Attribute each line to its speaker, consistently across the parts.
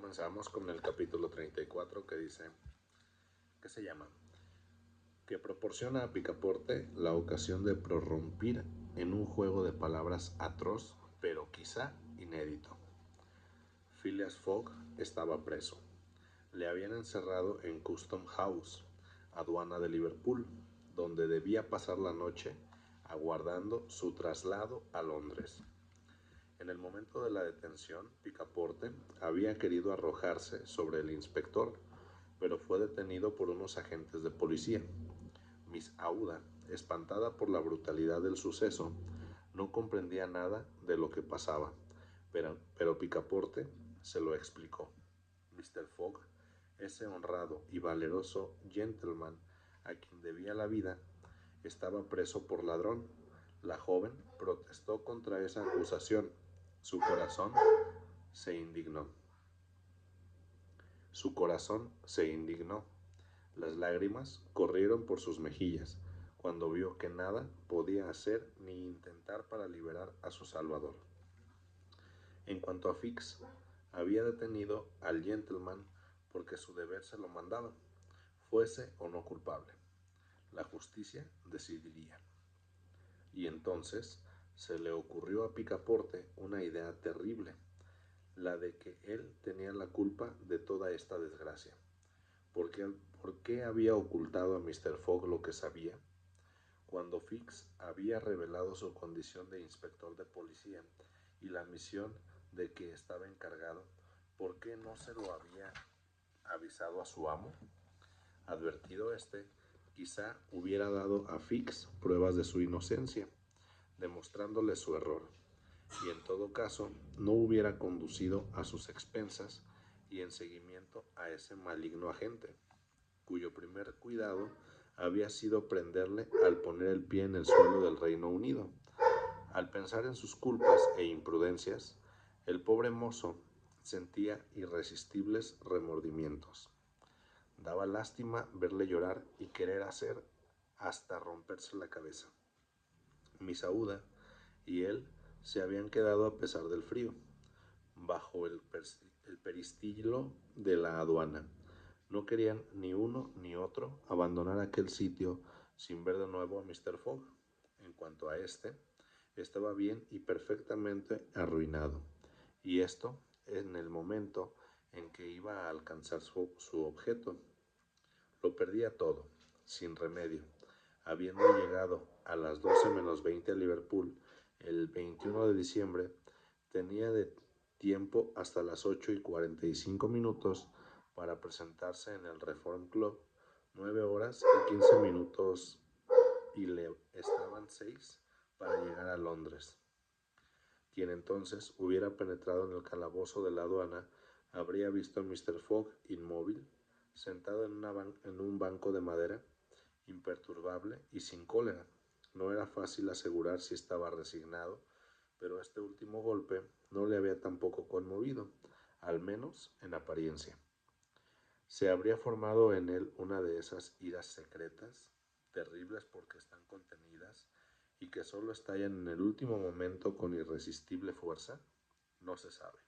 Speaker 1: comenzamos con el capítulo 34 que dice, que se llama, que proporciona a Picaporte la ocasión de prorrumpir en un juego de palabras atroz, pero quizá inédito. Phileas Fogg estaba preso. Le habían encerrado en Custom House, aduana de Liverpool, donde debía pasar la noche aguardando su traslado a Londres. En el momento de la detención, Picaporte había querido arrojarse sobre el inspector, pero fue detenido por unos agentes de policía. Miss Aouda, espantada por la brutalidad del suceso, no comprendía nada de lo que pasaba, pero Picaporte se lo explicó. Mr. Fogg, ese honrado y valeroso gentleman a quien debía la vida, estaba preso por ladrón. La joven protestó contra esa acusación. Su corazón se indignó. Las lágrimas corrieron por sus mejillas cuando vio que nada podía hacer ni intentar para liberar a su salvador. En cuanto a Fix, había detenido al gentleman porque su deber se lo mandaba, fuese o no culpable. La justicia decidiría. Y entonces se le ocurrió a Picaporte una idea terrible, la de que él tenía la culpa de toda esta desgracia. ¿Por qué había ocultado a Mr. Fogg lo que sabía? Cuando Fix había revelado su condición de inspector de policía y la misión de que estaba encargado, ¿por qué no se lo había avisado a su amo? Advertido quizá hubiera dado a Fix pruebas de su inocencia, demostrándole su error, y en todo caso no hubiera conducido a sus expensas y en seguimiento a ese maligno agente, cuyo primer cuidado había sido prenderle al poner el pie en el suelo del Reino Unido. Al pensar en sus culpas e imprudencias, el pobre mozo sentía irresistibles remordimientos. Daba lástima verle llorar y querer hacer hasta romperse la cabeza. Miss Aouda y él se habían quedado a pesar del frío, bajo el peristilo de la aduana. No querían ni uno ni otro abandonar aquel sitio sin ver de nuevo a Mr. Fogg. En cuanto a estaba bien y perfectamente arruinado, y esto en el momento en que iba a alcanzar su objeto. Lo perdía todo, sin remedio. Habiendo llegado a las 12 menos 20 a Liverpool el 21 de diciembre, tenía de tiempo hasta las 8:45 para presentarse en el Reform Club, 9 horas y 15 minutos, y le estaban 6 para llegar a Londres. Quien entonces hubiera penetrado en el calabozo de la aduana habría visto a Mr. Fogg inmóvil, sentado en un banco de madera, imperturbable y sin cólera. No era fácil asegurar si estaba resignado, pero este último golpe no le había tampoco conmovido, al menos en apariencia. Se habría formado en él una de esas iras secretas, terribles porque están contenidas y que solo estallan en el último momento con irresistible fuerza. No se sabe.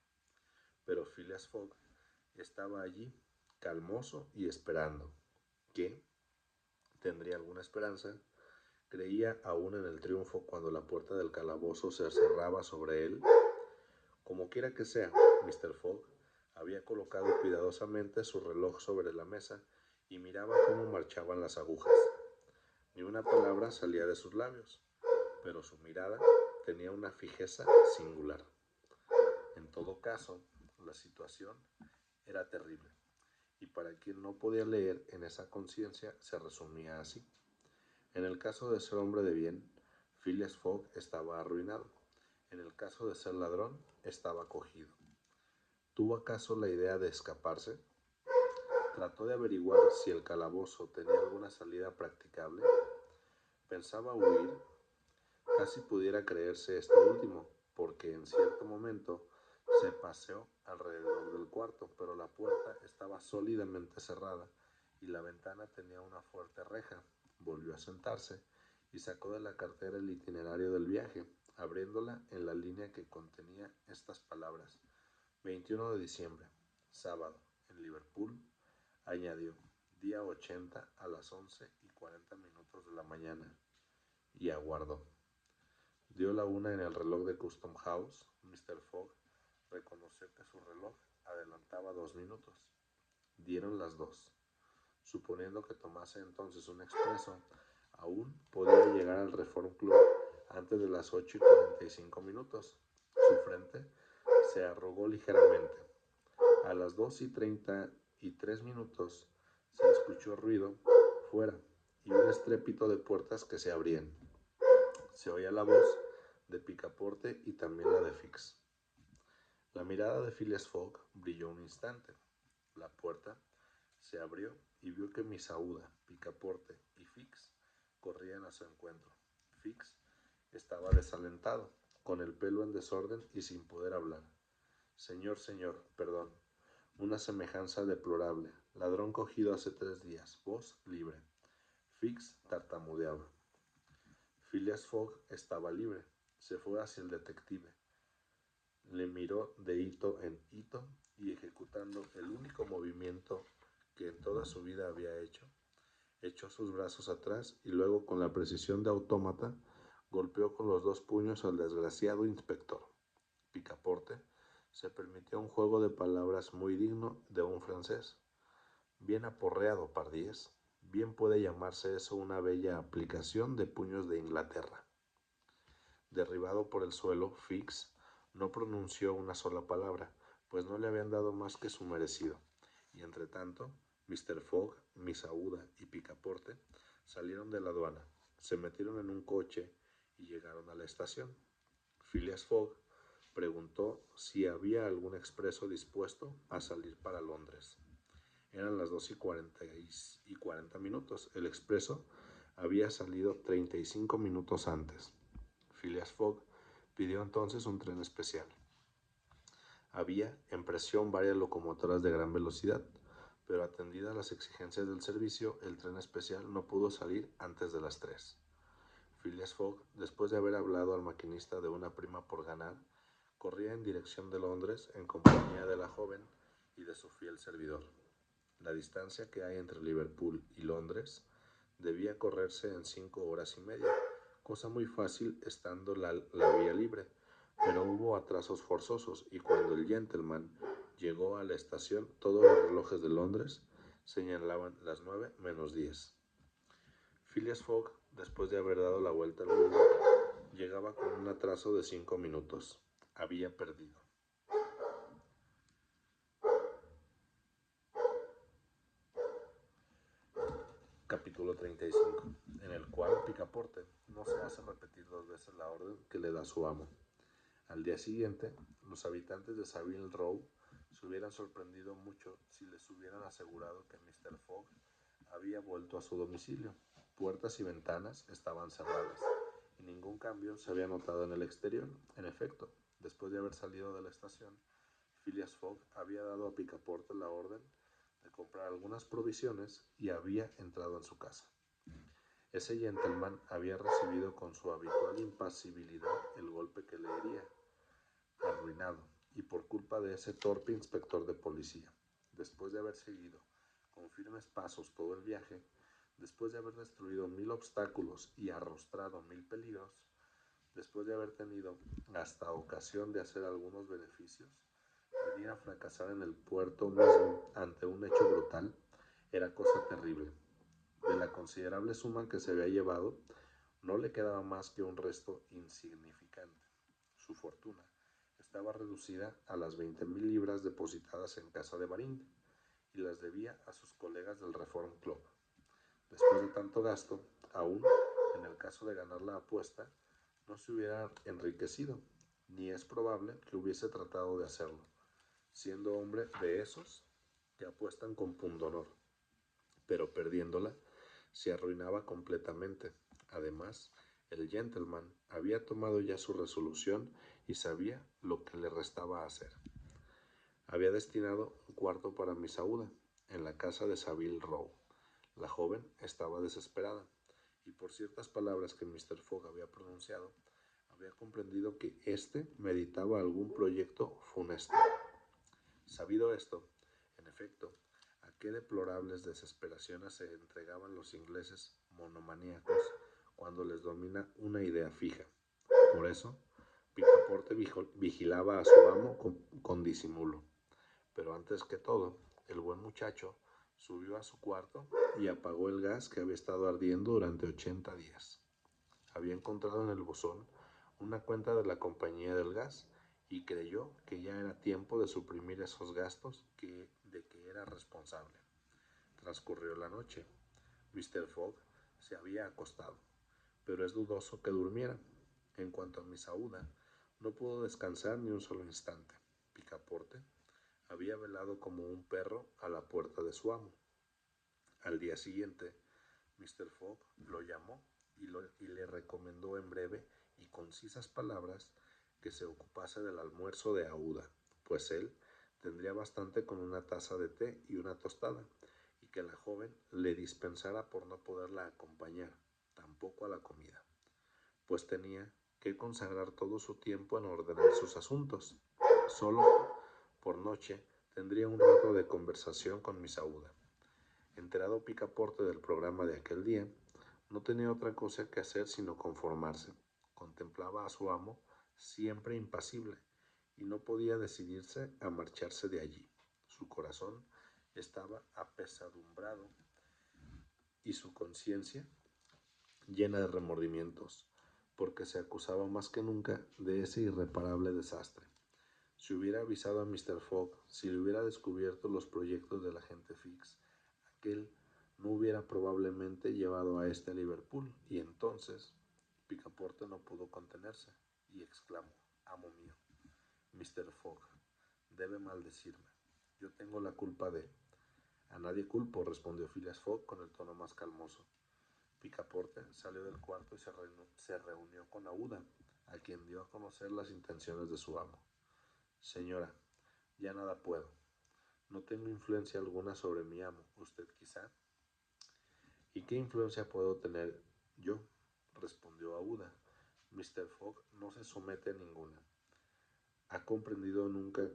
Speaker 1: Pero Phileas Fogg estaba allí, calmoso y esperando. ¿Qué? ¿Tendría alguna esperanza? Creía aún en el triunfo cuando la puerta del calabozo se cerraba sobre él. Como quiera que sea, Mr. Fogg había colocado cuidadosamente su reloj sobre la mesa y miraba cómo marchaban las agujas. Ni una palabra salía de sus labios, pero su mirada tenía una fijeza singular. En todo caso, la situación era terrible, y para quien no podía leer en esa conciencia se resumía así. En el caso de ser hombre de bien, Phileas Fogg estaba arruinado. En el caso de ser ladrón, estaba cogido. ¿Tuvo acaso la idea de escaparse? Trató de averiguar si el calabozo tenía alguna salida practicable. Pensaba huir. Casi pudiera creerse esto último, porque en cierto momento se paseó alrededor del cuarto, pero la puerta estaba sólidamente cerrada y la ventana tenía una fuerte reja. Volvió a sentarse y sacó de la cartera el itinerario del viaje, abriéndola en la línea que contenía estas palabras: 21 de diciembre, sábado, en Liverpool, añadió, día 80 a las 11:40 de la mañana, y aguardó. Dio la 1 en el reloj de Custom House. Mr. Fogg reconoció que su reloj adelantaba 2 minutos. Dieron las 2. Suponiendo que tomase entonces un expreso, aún podía llegar al Reform Club antes de las 8:45. Su frente se arrugó ligeramente. A las 2:33 se escuchó ruido fuera y un estrépito de puertas que se abrían. Se oía la voz de Picaporte y también la de Fix. La mirada de Phileas Fogg brilló un instante. La puerta se abrió y vio que Miss Aouda, Picaporte y Fix corrían a su encuentro. Fix estaba desalentado, con el pelo en desorden y sin poder hablar. Señor, perdón. Una semejanza deplorable. Ladrón cogido hace 3 días. Voz libre. Fix tartamudeaba. Phileas Fogg estaba libre. Se fue hacia el detective. Le miró de hito en hito y, ejecutando el único movimiento que en toda su vida había hecho, echó sus brazos atrás y luego, con la precisión de autómata, golpeó con los 2 puños al desgraciado inspector. Picaporte se permitió un juego de palabras muy digno de un francés. Bien aporreado, pardiez. Bien puede llamarse eso una bella aplicación de puños de Inglaterra. Derribado por el suelo, Fix no pronunció una sola palabra, pues no le habían dado más que su merecido. Y entre tanto, Mr. Fogg, Miss Aouda y Picaporte salieron de la aduana, se metieron en un coche y llegaron a la estación. Phileas Fogg preguntó si había algún expreso dispuesto a salir para Londres. Eran las 2:40. El expreso había salido 35 minutos antes. Phileas Fogg pidió entonces un tren especial. Había en presión varias locomotoras de gran velocidad, pero atendidas las exigencias del servicio, el tren especial no pudo salir antes de las 3. Phileas Fogg, después de haber hablado al maquinista de una prima por ganar, corría en dirección de Londres en compañía de la joven y de su fiel servidor. La distancia que hay entre Liverpool y Londres debía correrse en 5 horas y media, cosa muy fácil estando la vía libre, pero hubo atrasos forzosos y cuando el gentleman llegó a la estación todos los relojes de Londres señalaban las 9:10. Phileas Fogg, después de haber dado la vuelta al mundo, llegaba con un atraso de 5 minutos. Había perdido. Capítulo 35, en el cual Picaporte no se hace repetir 2 veces la orden que le da su amo. Al día siguiente, los habitantes de Savile Row se hubieran sorprendido mucho si les hubieran asegurado que Mr. Fogg había vuelto a su domicilio. Puertas y ventanas estaban cerradas y ningún cambio se había notado en el exterior. En efecto, después de haber salido de la estación, Phileas Fogg había dado a Picaporte la orden de comprar algunas provisiones y había entrado en su casa. Ese gentleman había recibido con su habitual impasibilidad el golpe que le hería, arruinado, y por culpa de ese torpe inspector de policía. Después de haber seguido con firmes pasos todo el viaje, después de haber destruido 1000 obstáculos y arrostrado 1000 peligros, después de haber tenido hasta ocasión de hacer algunos beneficios, venir a fracasar en el puerto mismo ante un hecho brutal era cosa terrible. De la considerable suma que se había llevado, no le quedaba más que un resto insignificante. Su fortuna estaba reducida a las 20.000 libras depositadas en casa de Baring y las debía a sus colegas del Reform Club. Después de tanto gasto, aún en el caso de ganar la apuesta, no se hubiera enriquecido, ni es probable que hubiese tratado de hacerlo, siendo hombre de esos que apuestan con pundonor, pero perdiéndola se arruinaba completamente. Además, el gentleman había tomado ya su resolución y sabía lo que le restaba hacer. Había destinado un cuarto para Miss Aouda en la casa de Savile Row. La joven estaba desesperada y por ciertas palabras que Mr. Fogg había pronunciado, había comprendido que éste meditaba algún proyecto funesto. Sabido esto, En efecto, a qué deplorables desesperaciones se entregaban los ingleses monomaníacos cuando les domina una idea fija. Por eso, Picaporte vigilaba a su amo con disimulo. Pero antes que todo, el buen muchacho subió a su cuarto y apagó el gas que había estado ardiendo durante 80 días. Había encontrado en el buzón una cuenta de la compañía del gas y creyó que ya era tiempo de suprimir esos gastos de que era responsable. Transcurrió la noche. Mr. Fogg se había acostado, pero es dudoso que durmiera. En cuanto a Miss Aouda, no pudo descansar ni un solo instante. Picaporte había velado como un perro a la puerta de su amo. Al día siguiente, Mr. Fogg lo llamó y le recomendó en breve y concisas palabras que se ocupase del almuerzo de Aouda, pues él tendría bastante con una taza de té y una tostada, y que la joven le dispensara por no poderla acompañar, tampoco a la comida, pues tenía que consagrar todo su tiempo en ordenar sus asuntos. Solo por noche tendría un rato de conversación con Miss Aouda. Enterado Picaporte del programa de aquel día, no tenía otra cosa que hacer sino conformarse. Contemplaba a su amo, siempre impasible, y no podía decidirse a marcharse de allí. Su corazón estaba apesadumbrado y su conciencia llena de remordimientos, porque se acusaba más que nunca de ese irreparable desastre. Si hubiera avisado a Mr. Fogg, si le hubiera descubierto los proyectos del agente Fix, aquel no hubiera probablemente llevado a este a Liverpool, y entonces Picaporte no pudo contenerse y exclamó: amo mío, Mr. Fogg debe maldecirme. Yo tengo la culpa de... A nadie culpo, respondió Phileas Fogg con el tono más calmoso. Picaporte salió del cuarto y se reunió con Aouda, a quien dio a conocer las intenciones de su amo. Señora, ya nada puedo. No tengo influencia alguna sobre mi amo. ¿Usted quizá? ¿Y qué influencia puedo tener yo?, respondió Aouda. Mr. Fogg no se somete a ninguna. ¿Ha comprendido nunca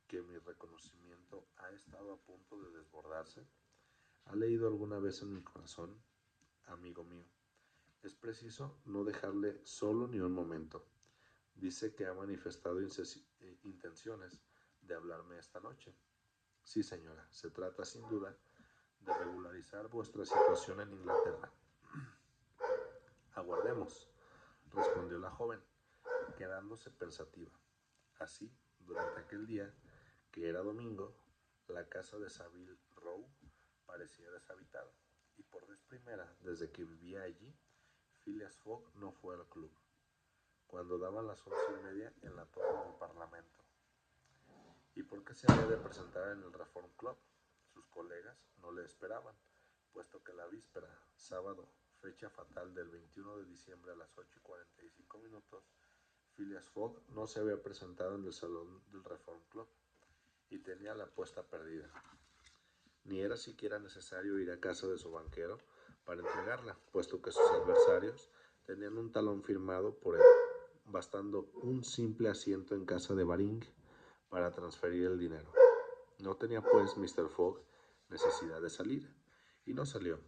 Speaker 1: que mi reconocimiento ha estado a punto de desbordarse? ¿Ha leído alguna vez en mi corazón? Amigo mío, es preciso no dejarle solo ni un momento. Dice que ha manifestado intenciones de hablarme esta noche. Sí, señora, se trata sin duda de regularizar vuestra situación en Inglaterra. Aguardemos, respondió la joven, quedándose pensativa. Así, durante aquel día, que era domingo, la casa de Savile Row parecía deshabitada, y por vez primera desde que vivía allí, Phileas Fogg no fue al club. Cuando daban las 11:30 en la torre del Parlamento. ¿Y por qué se había de presentar en el Reform Club? Sus colegas no le esperaban, puesto que la víspera, sábado, fecha fatal del 21 de diciembre a las 8:45, Phileas Fogg no se había presentado en el salón del Reform Club y tenía la apuesta perdida. Ni era siquiera necesario ir a casa de su banquero para entregarla, puesto que sus adversarios tenían un talón firmado por él, bastando un simple asiento en casa de Baring para transferir el dinero. No tenía pues Mr. Fogg necesidad de salir, y no salió.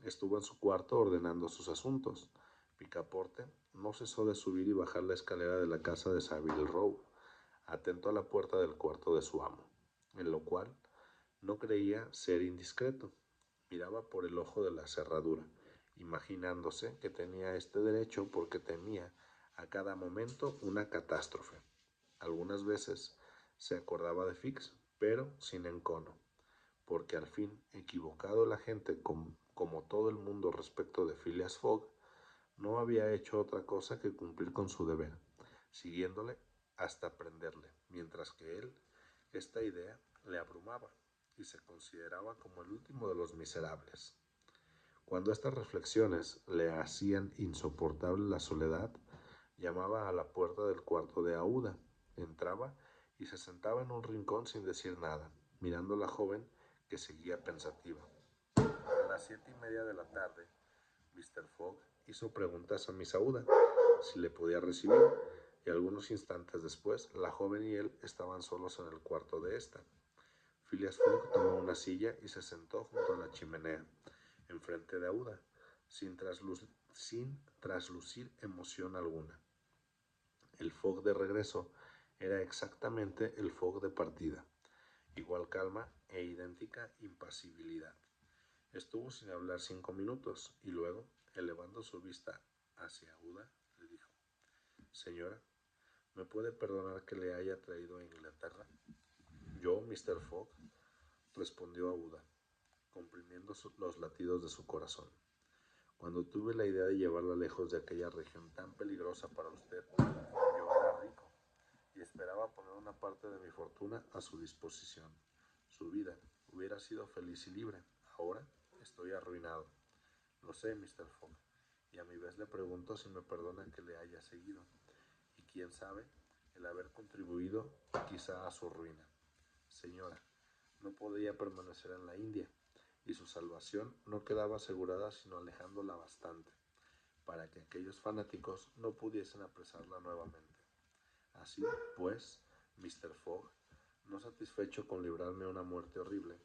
Speaker 1: Estuvo en su cuarto ordenando sus asuntos. Picaporte no cesó de subir y bajar la escalera de la casa de Savile Row, atento a la puerta del cuarto de su amo, en lo cual no creía ser indiscreto. Miraba por el ojo de la cerradura, imaginándose que tenía este derecho porque temía a cada momento una catástrofe. Algunas veces se acordaba de Fix, pero sin encono, porque al fin, equivocado la gente como todo el mundo respecto de Phileas Fogg, no había hecho otra cosa que cumplir con su deber, siguiéndole hasta prenderle, mientras que él, esta idea le abrumaba y se consideraba como el último de los miserables. Cuando estas reflexiones le hacían insoportable la soledad, llamaba a la puerta del cuarto de Aouda, entraba y se sentaba en un rincón sin decir nada, mirando a la joven que seguía pensativa. A las 7:30 de la tarde, Mr. Fogg hizo preguntas a Miss Aouda si le podía recibir, y algunos instantes después la joven y él estaban solos en el cuarto de esta. Phileas Fogg tomó una silla y se sentó junto a la chimenea, enfrente de Aouda, sin traslucir emoción alguna. El Fogg de regreso era exactamente el Fogg de partida, igual calma e idéntica impasibilidad. Estuvo sin hablar 5 minutos y luego, elevando su vista hacia Aouda, le dijo: «Señora, ¿me puede perdonar que le haya traído a Inglaterra?» «Yo, Mr. Fogg», respondió Aouda, comprimiendo los latidos de su corazón. «Cuando tuve la idea de llevarla lejos de aquella región tan peligrosa para usted, yo era rico y esperaba poner una parte de mi fortuna a su disposición. Su vida hubiera sido feliz y libre. Ahora estoy arruinado. Lo sé, Mr. Fogg, y a mi vez le pregunto si me perdona que le haya seguido, y quién sabe, el haber contribuido quizá a su ruina. Señora, no podía permanecer en la India, y su salvación no quedaba asegurada sino alejándola bastante, para que aquellos fanáticos no pudiesen apresarla nuevamente. Así pues, Mr. Fogg, no satisfecho con librarme una muerte horrible,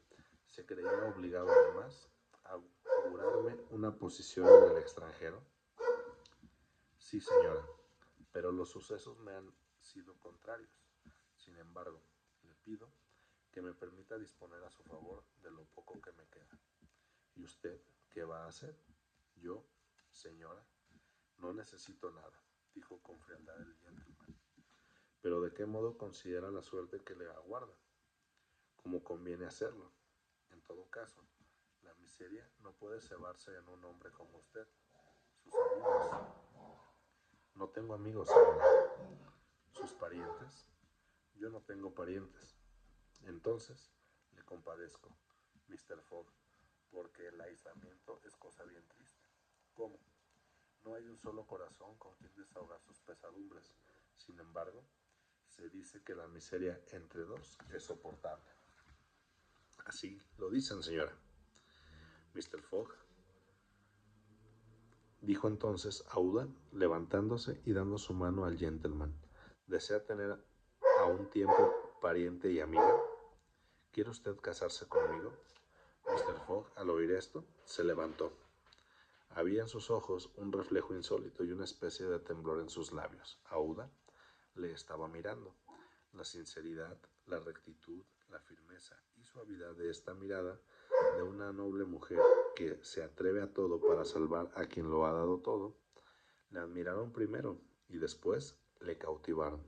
Speaker 1: se creía obligado además a augurarme una posición en el extranjero. Sí, señora, pero los sucesos me han sido contrarios. Sin embargo, le pido que me permita disponer a su favor de lo poco que me queda. ¿Y usted qué va a hacer? Yo, señora, no necesito nada, dijo con frialdad el gentleman. Pero ¿de qué modo considera la suerte que le aguarda? Como conviene hacerlo. En todo caso, la miseria no puede cebarse en un hombre como usted. Sus amigos. No tengo amigos, señora. Sus parientes. Yo no tengo parientes. Entonces, le compadezco, Mr. Fogg, porque el aislamiento es cosa bien triste. ¿Cómo? No hay un solo corazón con quien desahogar sus pesadumbres. Sin embargo, se dice que la miseria entre dos es soportable. Así lo dicen, señora. Mr. Fogg, dijo entonces Aouda, levantándose y dando su mano al gentleman. ¿Desea tener a un tiempo pariente y amiga? ¿Quiere usted casarse conmigo? Mr. Fogg, al oír esto, se levantó. Había en sus ojos un reflejo insólito y una especie de temblor en sus labios. Aouda le estaba mirando. La sinceridad, la rectitud, la firmeza y suavidad de esta mirada de una noble mujer que se atreve a todo para salvar a quien lo ha dado todo, le admiraron primero y después le cautivaron.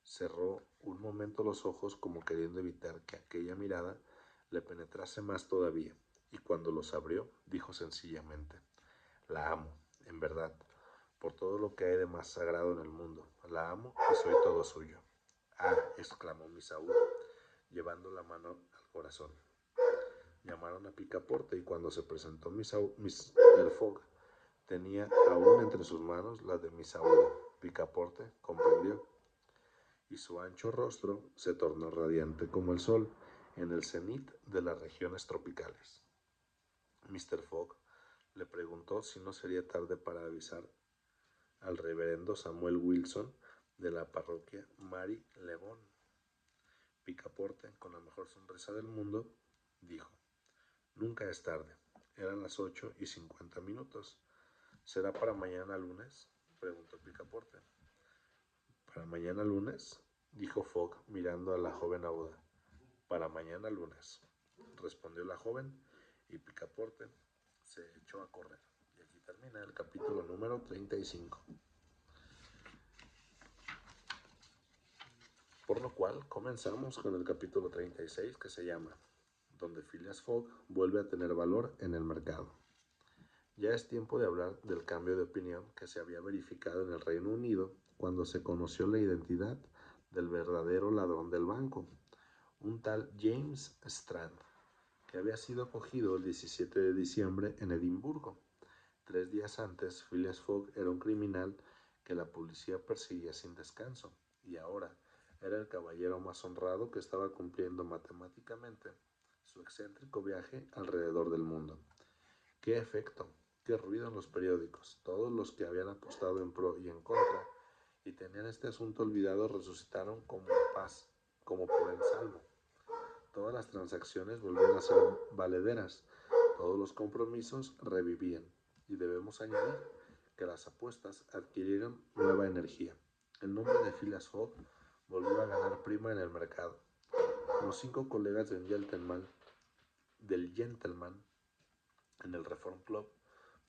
Speaker 1: Cerró un momento los ojos como queriendo evitar que aquella mirada le penetrase más todavía, y cuando los abrió, dijo sencillamente: «La amo, en verdad, por todo lo que hay de más sagrado en el mundo. La amo y soy todo suyo». «Ah», exclamó Miss Aouda, llevando la mano al corazón. Llamaron a Picaporte y cuando se presentó Mr. Fogg, tenía aún entre sus manos la de Miss Aouda. Picaporte comprendió, y su ancho rostro se tornó radiante como el sol en el cenit de las regiones tropicales. Mr. Fogg le preguntó si no sería tarde para avisar al reverendo Samuel Wilson de la parroquia Mary Le Bon. Picaporte, con la mejor sonrisa del mundo, dijo: «Nunca es tarde». Eran las 8:50. «¿Será para mañana lunes?», preguntó Picaporte. «¿Para mañana lunes?», dijo Fogg mirando a la joven Aouda. «Para mañana lunes», respondió la joven, y Picaporte se echó a correr. Y aquí termina el capítulo número 35. Por lo cual comenzamos con el capítulo 36, que se llama Donde Phileas Fogg vuelve a tener valor en el mercado. Ya es tiempo de hablar del cambio de opinión que se había verificado en el Reino Unido cuando se conoció la identidad del verdadero ladrón del banco, un tal James Strand, que había sido cogido el 17 de diciembre en Edimburgo. 3 días antes, Phileas Fogg era un criminal que la policía perseguía sin descanso, y ahora era el caballero más honrado que estaba cumpliendo matemáticamente su excéntrico viaje alrededor del mundo. ¡Qué efecto! ¡Qué ruido en los periódicos! Todos los que habían apostado en pro y en contra y tenían este asunto olvidado resucitaron como por ensalmo. Todas las transacciones volvían a ser valederas, todos los compromisos revivían, y debemos añadir que las apuestas adquirieron nueva energía. El nombre de Phileas Fogg volvió a ganar prima en el mercado. Los 5 colegas del Gentleman en el Reform Club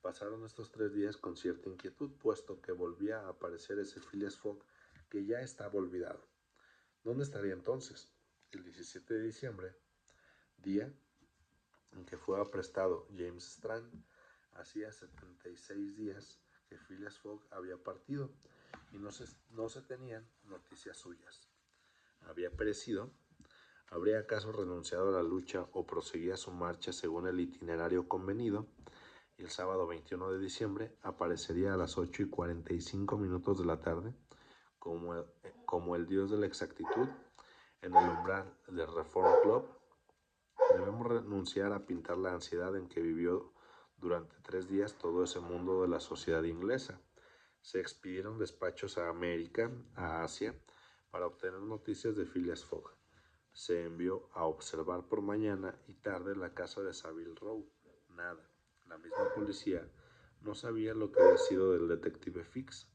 Speaker 1: pasaron estos 3 días con cierta inquietud, puesto que volvía a aparecer ese Phileas Fogg que ya estaba olvidado. ¿Dónde estaría entonces? El 17 de diciembre, día en que fue aprestado James Strand, hacía 76 días que Phileas Fogg había partido y no se tenían noticias suyas. ¿Había perecido? ¿Habría acaso renunciado a la lucha o proseguía su marcha según el itinerario convenido? Y el sábado 21 de diciembre aparecería a las 8:45 de la tarde, como el dios de la exactitud, en el umbral del Reform Club. Debemos renunciar a pintar la ansiedad en que vivió durante 3 días todo ese mundo de la sociedad inglesa. Se expidieron despachos a América, a Asia, para obtener noticias de Phileas Fogg. Se envió a observar por mañana y tarde la casa de Savile Row. Nada. La misma policía no sabía lo que había sido del detective Fix,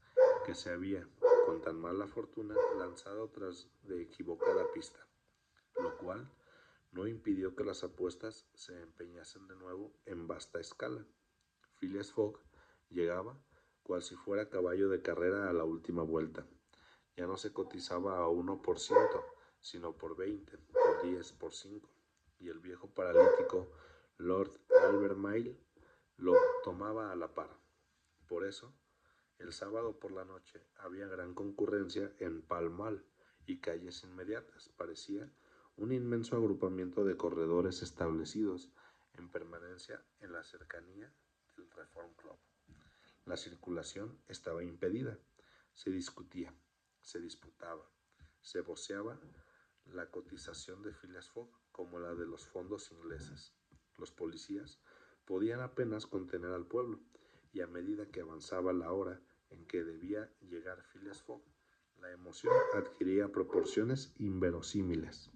Speaker 1: que se había, con tan mala fortuna, lanzado tras de equivocada pista, lo cual no impidió que las apuestas se empeñasen de nuevo en vasta escala. Phileas Fogg llegaba cual si fuera caballo de carrera a la última vuelta. Ya no se cotizaba a 1%, sino por 20, por 10, por 5, y el viejo paralítico Lord Albemarle lo tomaba a la par. Por eso, el sábado por la noche había gran concurrencia en Pall Mall y calles inmediatas. Parecía un inmenso agrupamiento de corredores establecidos en permanencia en la cercanía del Reform Club. La circulación estaba impedida. Se discutía, se disputaba, se voceaba la cotización de Phileas Fogg como la de los fondos ingleses. Los policías podían apenas contener al pueblo, y a medida que avanzaba la hora en que debía llegar Phileas Fogg, la emoción adquiría proporciones inverosímiles.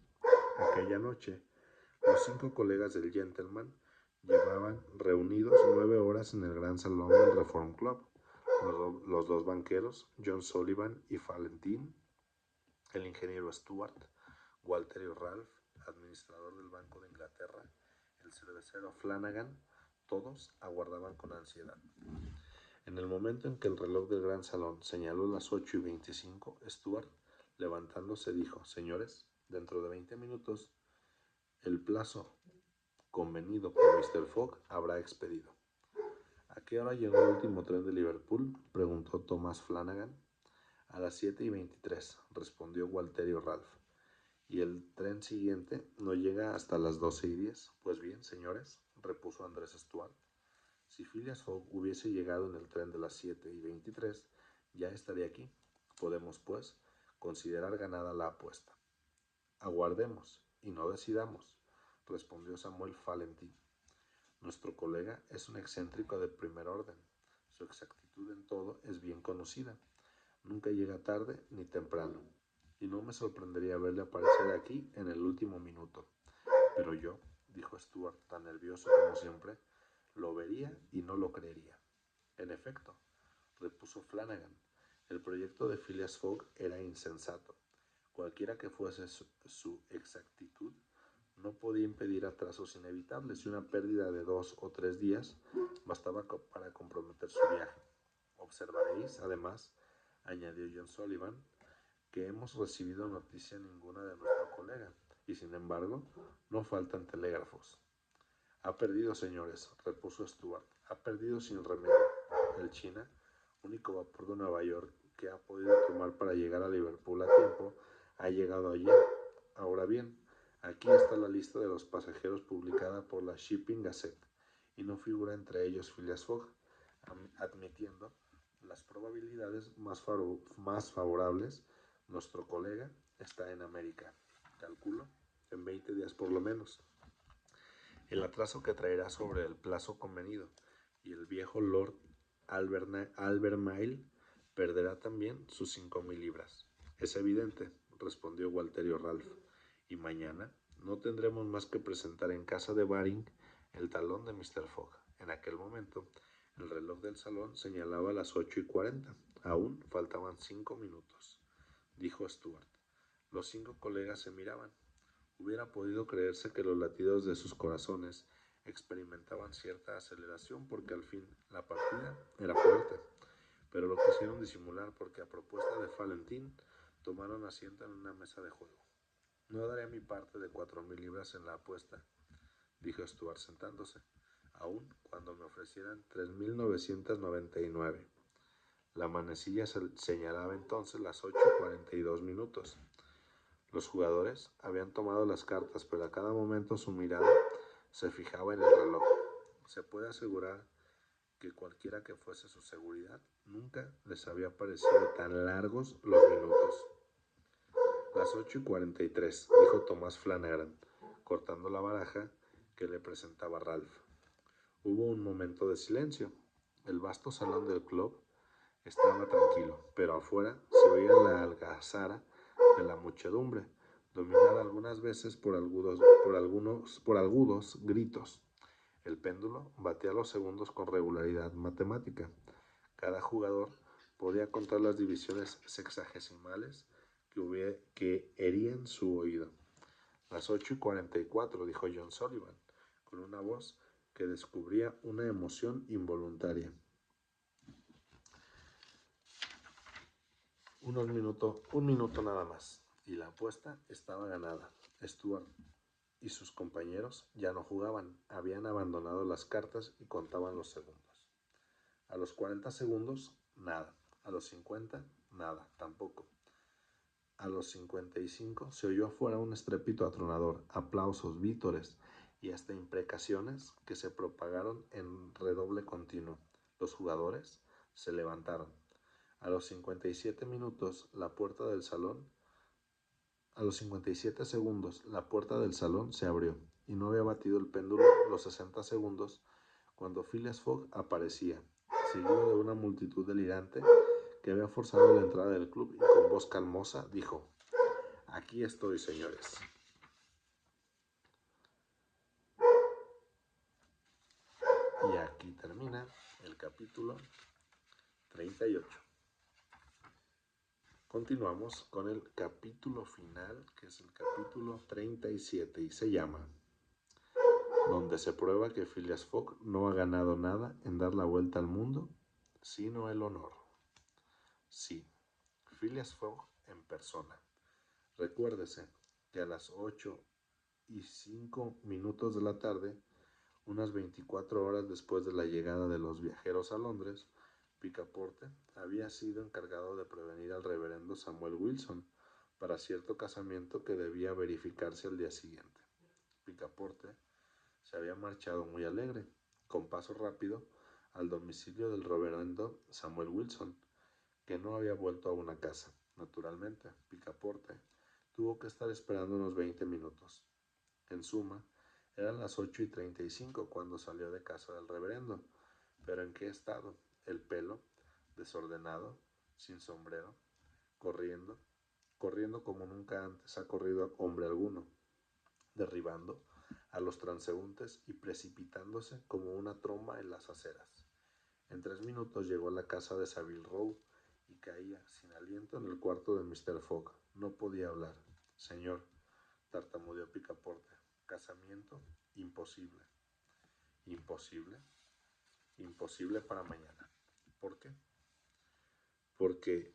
Speaker 1: Aquella noche, los 5 colegas del Gentleman llevaban reunidos 9 horas en el gran salón del Reform Club. Los 2 banqueros, John Sullivan y Fallentin, el ingeniero Stuart, Walter y Ralph, administrador del Banco de Inglaterra, el cervecero Flanagan, todos aguardaban con ansiedad. En el momento en que el reloj del gran salón señaló las 8:25, Stuart, levantándose, dijo: «Señores, dentro de 20 minutos, el plazo convenido por Mr. Fogg habrá expedido». «¿A qué hora llegó el último tren de Liverpool?», preguntó Thomas Flanagan. «A las 7:23», respondió Walterio Ralph. «¿Y el tren siguiente no llega hasta las 12:10? Pues bien, señores», repuso Andrés Stuart, «si Phileas Fogg hubiese llegado en el tren de las 7:23, ya estaría aquí. Podemos, pues, considerar ganada la apuesta». «Aguardemos y no decidamos», respondió Samuel Fallentin. «Nuestro colega es un excéntrico de primer orden. Su exactitud en todo es bien conocida. Nunca llega tarde ni temprano, y no me sorprendería verle aparecer aquí en el último minuto. Pero yo», dijo Stuart, tan nervioso como siempre, «lo vería y no lo creería». «En efecto», repuso Flanagan, «el proyecto de Phileas Fogg era insensato. Cualquiera que fuese su exactitud, no podía impedir atrasos inevitables, y una pérdida de 2 o 3 días bastaba para comprometer su viaje. Observaréis, además», añadió John Sullivan, «que hemos recibido noticia ninguna de nuestro colega, y sin embargo no faltan telégrafos». «Ha perdido, señores», repuso Stuart, «ha perdido sin remedio. El China, único vapor de Nueva York que ha podido tomar para llegar a Liverpool a tiempo, ha llegado ayer. Ahora bien, aquí está la lista de los pasajeros publicada por la Shipping Gazette, y no figura entre ellos Phileas Fogg. Admitiendo las probabilidades más favorables, nuestro colega está en América, calculo, en 20 días por lo menos. El atraso que traerá sobre el plazo convenido, y el viejo Lord Albemarle perderá también sus 5,000 libras. «Es evidente», respondió Walterio Ralph. «Y mañana», No tendremos más que presentar en casa de Baring el talón de Mr. Fogg. En aquel momento, el reloj del salón señalaba las 8:40. Aún faltaban 5 minutos, dijo Stuart. Los 5 colegas se miraban. Hubiera podido creerse que los latidos de sus corazones experimentaban cierta aceleración porque al fin la partida era fuerte, pero lo quisieron disimular porque a propuesta de Valentín tomaron asiento en una mesa de juego. No daré mi parte de 4.000 libras en la apuesta, dijo Stuart sentándose, aun cuando me ofrecieran 3.999. La manecilla señalaba entonces las 8:42. Los jugadores habían tomado las cartas, pero a cada momento su mirada se fijaba en el reloj. Se puede asegurar que cualquiera que fuese su seguridad, nunca les había parecido tan largos los minutos. Las 8:43, dijo Tomás Flanagan, cortando la baraja que le presentaba Ralph. Hubo un momento de silencio. El vasto salón del club estaba tranquilo, pero afuera se oía la algazara de la muchedumbre, dominada algunas veces por agudos gritos. El péndulo batía los segundos con regularidad matemática. Cada jugador podía contar las divisiones sexagesimales que herían su oído. Las 8:44, dijo John Sullivan, con una voz que descubría una emoción involuntaria. Un minuto nada más, y la apuesta estaba ganada. Stuart y sus compañeros ya no jugaban, habían abandonado las cartas y contaban los segundos. A los 40 segundos, nada. A los 50, nada, tampoco. A los 55 se oyó afuera un estrépito atronador, aplausos, vítores y hasta imprecaciones que se propagaron en redoble continuo. Los jugadores se levantaron. A los 57 minutos, la puerta del salón A los 57 segundos, la puerta del salón se abrió, y no había batido el péndulo los 60 segundos cuando Phileas Fogg aparecía, seguido de una multitud delirante que había forzado la entrada del club, y con voz calmosa dijo: «Aquí estoy, señores». Y aquí termina el capítulo 38. Continuamos con el capítulo final, que es el capítulo 37, y se llama donde se prueba que Phileas Fogg no ha ganado nada en dar la vuelta al mundo, sino el honor. Sí, Phileas Fogg en persona. Recuérdese que a las 8:05 de la tarde, unas 24 horas después de la llegada de los viajeros a Londres, Picaporte había sido encargado de prevenir al reverendo Samuel Wilson para cierto casamiento que debía verificarse al día siguiente. Picaporte se había marchado muy alegre, con paso rápido, al domicilio del reverendo Samuel Wilson, que no había vuelto aún a casa. Naturalmente, Picaporte tuvo que estar esperando unos 20 minutos. En suma, eran las 8:35 cuando salió de casa del reverendo. ¿Pero en qué estado? El pelo, desordenado, sin sombrero, corriendo como nunca antes ha corrido hombre alguno, derribando a los transeúntes y precipitándose como una tromba en las aceras. En 3 minutos llegó a la casa de Savile Row y caía sin aliento en el cuarto de Mr. Fogg. No podía hablar. «Señor», tartamudeó Picaporte, «casamiento imposible». «¿Imposible?» «Imposible para mañana». «¿Por qué?» Porque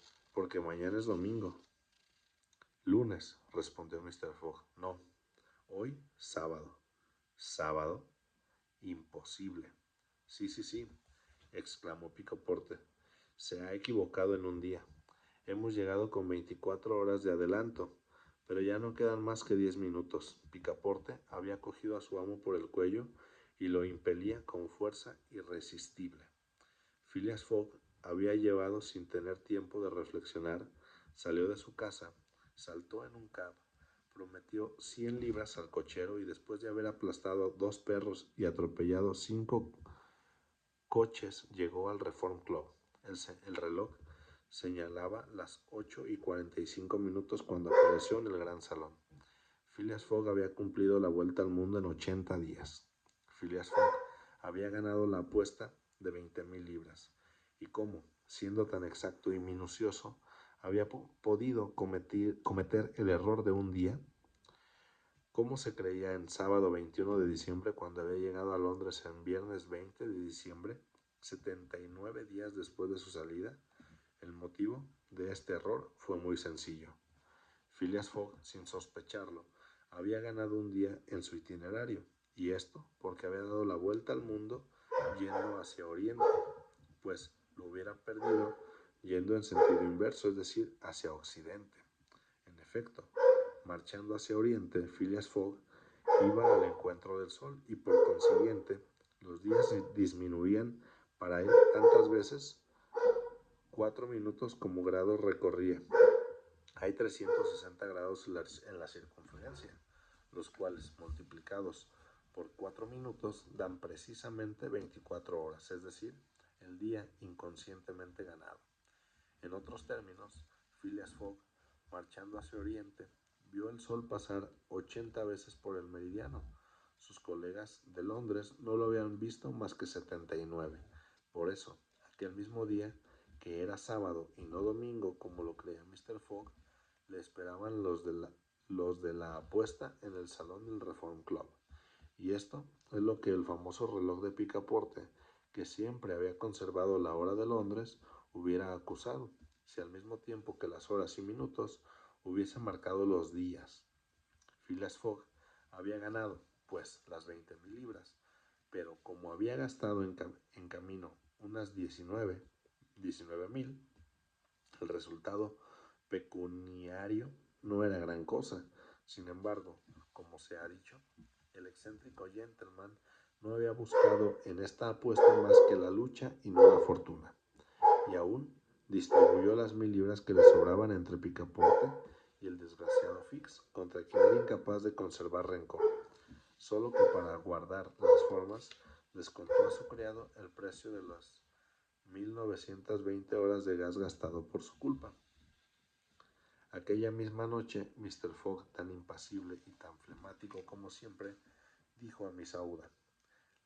Speaker 1: mañana es domingo». «Lunes», respondió Mr. Fogg. «No, hoy sábado». «¿Sábado? Imposible». Sí, exclamó Picaporte. «Se ha equivocado en un día. Hemos llegado con 24 horas de adelanto, pero ya no quedan más que 10 minutos». Picaporte había cogido a su amo por el cuello y lo impelía con fuerza irresistible. Phileas Fogg había llevado sin tener tiempo de reflexionar, salió de su casa, saltó en un cab, prometió 100 libras al cochero y después de haber aplastado 2 perros y atropellado 5 coches llegó al Reform Club. El reloj señalaba las 8:45 cuando apareció en el gran salón. Phileas Fogg había cumplido la vuelta al mundo en 80 días. Phileas Fogg había ganado la apuesta de 20,000 libras. Y cómo, siendo tan exacto y minucioso, había podido cometer el error de un día. ¿Cómo se creía en sábado 21 de diciembre cuando había llegado a Londres en viernes 20 de diciembre, 79 días después de su salida? El motivo de este error fue muy sencillo. Phileas Fogg, sin sospecharlo, había ganado un día en su itinerario, y esto porque había dado la vuelta al mundo yendo hacia Oriente, pues lo hubiera perdido yendo en sentido inverso, es decir, hacia Occidente. En efecto, marchando hacia Oriente, Phileas Fogg iba al encuentro del Sol y por consiguiente los días disminuían para él tantas veces 4 minutos como grados recorría. Hay 360 grados en la circunferencia, los cuales multiplicados por 4 minutos dan precisamente 24 horas, es decir, el día inconscientemente ganado. En otros términos, Phileas Fogg, marchando hacia Oriente, vio el sol pasar 80 veces por el meridiano. Sus colegas de Londres no lo habían visto más que 79. Por eso, aquel mismo día, que era sábado y no domingo como lo creía Mr. Fogg, le esperaban los de la apuesta en el salón del Reform Club. Y esto es lo que el famoso reloj de Picaporte, que siempre había conservado la hora de Londres, hubiera acusado, si al mismo tiempo que las horas y minutos hubiese marcado los días. Phileas Fogg había ganado, pues, las 20,000 libras, pero como había gastado en camino unas 19,000, el resultado pecuniario no era gran cosa. Sin embargo, como se ha dicho, el excéntrico gentleman no había buscado en esta apuesta más que la lucha y no la fortuna, y aún distribuyó las 1,000 libras que le sobraban entre Picaporte y el desgraciado Fix, contra quien era incapaz de conservar rencor, solo que para guardar las formas descontó a su criado el precio de las 1920 horas de gas gastado por su culpa. Aquella misma noche, Mr. Fogg, tan impasible y tan flemático como siempre, dijo a Miss Aouda: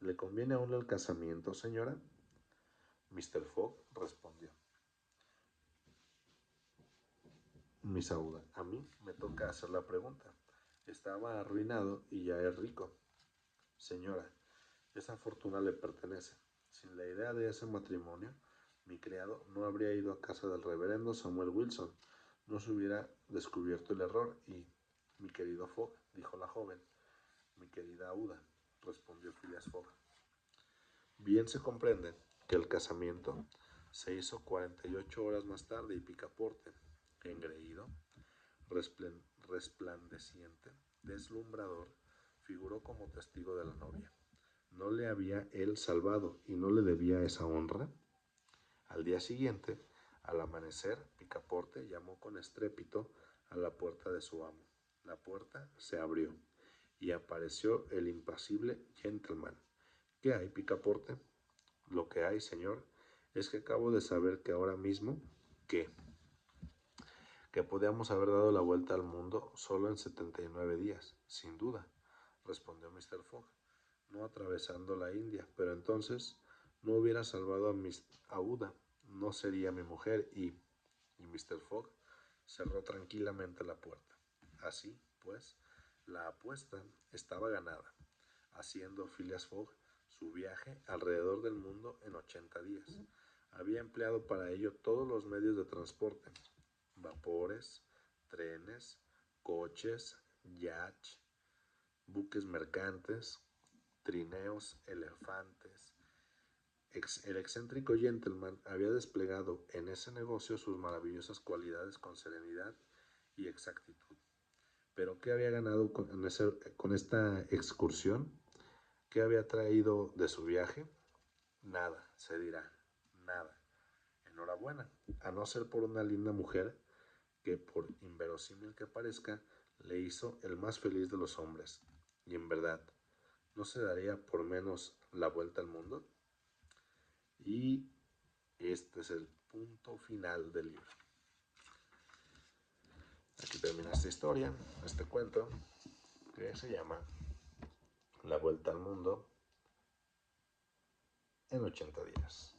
Speaker 1: ¿Le conviene aún el casamiento, señora? Mr. Fogg respondió: Miss Aouda, a mí me toca hacer la pregunta. Estaba arruinado y ya es rico. Señora, esa fortuna le pertenece. Sin la idea de ese matrimonio, mi criado no habría ido a casa del reverendo Samuel Wilson. No se hubiera descubierto el error y, mi querido Fogg, dijo la joven. Mi querida Aouda, respondió Phileas Fogg. Bien se comprende que el casamiento se hizo 48 horas más tarde y Picaporte, engreído, resplandeciente, deslumbrador, figuró como testigo de la novia. ¿No le había él salvado y no le debía esa honra? Al día siguiente, al amanecer, Picaporte llamó con estrépito a la puerta de su amo. La puerta se abrió y apareció el impasible gentleman. ¿Qué hay, Picaporte? Lo que hay, señor, es que acabo de saber que ahora mismo que podíamos haber dado la vuelta al mundo solo en 79 días, sin duda, respondió Mr. Fogg, no atravesando la India, pero entonces no hubiera salvado a Miss Aouda, no sería mi mujer y Mr. Fogg cerró tranquilamente la puerta. Así, pues, la apuesta estaba ganada, haciendo Phileas Fogg su viaje alrededor del mundo en 80 días. Había empleado para ello todos los medios de transporte: vapores, trenes, coches, yachts, buques mercantes, trineos, elefantes. El excéntrico gentleman había desplegado en ese negocio sus maravillosas cualidades con serenidad y exactitud. ¿Pero qué había ganado con esta excursión? ¿Qué había traído de su viaje? Nada, se dirá, nada. Enhorabuena, a no ser por una linda mujer que, por inverosímil que parezca, le hizo el más feliz de los hombres. Y en verdad, ¿no se daría por menos la vuelta al mundo? Y este es el punto final del libro. Aquí termina esta historia, este cuento. se llama La Vuelta al Mundo en 80 días.